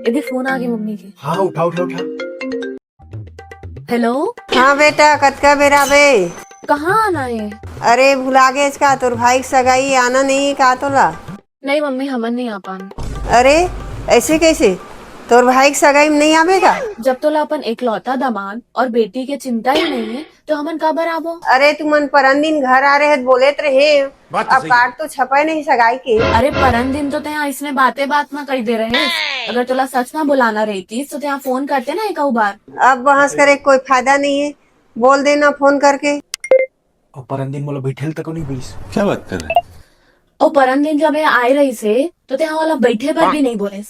इधर फोन आ गई मम्मी की। हाँ उठा उठा उठा। हेलो, हाँ बेटा, कतका बेरा बे? कहाँ आना है? अरे भुला गए का तोर भाई की सगाई आना नहीं है का तोला? नहीं मम्मी, हमन नहीं आ पान। अरे ऐसे कैसे? तोर भाई की सगाई में नहीं आवेगा? जब तोला अपन एकलौता दामाद और बेटी के चिंता ही नहीं है तो हमन का बराबो। अरे तुमन परन दिन घर आ रहे बोलेत रहे, अब कार्ड तो छपे नहीं सगाई के। अरे परन दिन तो त्या इसने बातें बात में कही दे रहे। अगर तोला सच में बुलाना रहती तो त्या फोन करते ना एक बार। अब बहस करे कोई फायदा नहीं है, बोल देना फोन करके। और परन दिन मोला बैठेल तक नहीं बोलिस। क्या बात कर रहे हैं? और परन दिन जब ये आए रही से तो त्या वाला बैठे पर भी नहीं बोले।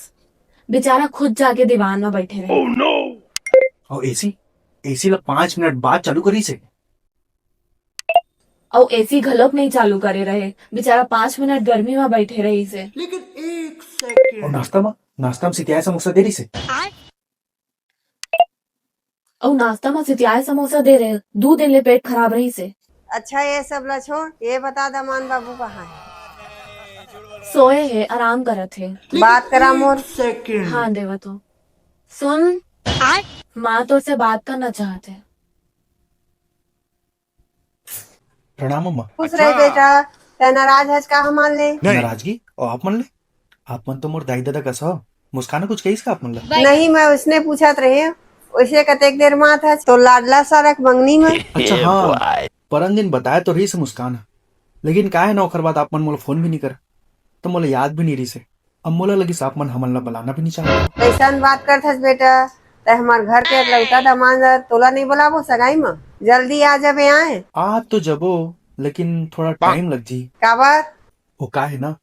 बेचारा खुद जाके दीवान में बैठे रहे। और एसी एसी ला 5 मिनट बाद चालू करी से। और एसी घलोक नहीं चालू करे रहे। बेचारा 5 मिनट गर्मी में बैठे रही से। और नाश्ता में सितिया समोसा दे रही से। और नाश्ता में सितियाए समोसा दे रहे। 2 दिन ले पेट खराब रही से। अच्छा ये सब ला छोड़, ये बता दमान बाबू कहाँ है? सोए है, आराम करत है। बात करा मोर। हाँ देवा तो सुन, माँ तो से बात करना चाहते। प्रणाम अम्मा। खुश रहे बेटा, ते नाराज हज का मान ले? नाराजगी और आप मन ले। आप मन तो मोर दाई दादा कसा हो। मुस्काना कुछ कही का आप मन ला। नहीं, मैं उसने पूछत रहे वैसे कतेक देर मात है तो लाडला सारक मंगनी में। अच्छा हाँ, परन दिन बताया तो रही से मुस्कान, लेकिन का है ना ओकर बाद आप मन मोला फोन भी नहीं कर, तो मोला याद भी नहीं रही से। अब मोला लगी आप मन हमन ला बुलाना भी नहीं चाहता। ऐसा बात करथस बेटा, ते हमार घर के लौटा दामाद तोला नहीं बुलाबो सगाई में? जल्दी आ जाबे आए। आ तो जबो, लेकिन थोड़ा टाइम लग जी। काबर? वो का है ना,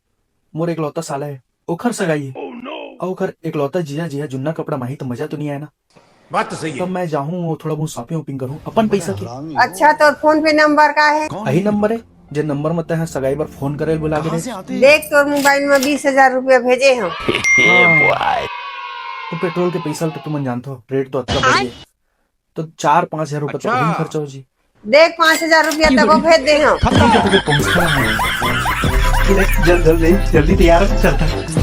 मोर इकलौता साला है, ओखर सगाई है। और ओखर इकलौता जिया जिया जुन्ना कपड़ा माही तो मजा तो नहीं आया ना। बात तो सही है। तब मैं जाऊँ थोड़ा बहुत शॉपिंग वॉपिंग करूँ अपन पैसा की। अच्छा तो फोन पे नंबर का है? यही नंबर है जे नंबर मत है सगाई बार फोन करे बुला के। देख तोर मोबाइल में 20,000 रुपया भेजे हम। तो पेट्रोल के पैसा तो तुम जानते हो, रेट तो अच्छा बढ़ गया, तो 4-5 हजार रुपये तो कहीं खर्चा हो जी। देख 5,000 रुपया तब भेज दे हम। जल्दी तैयार चलता।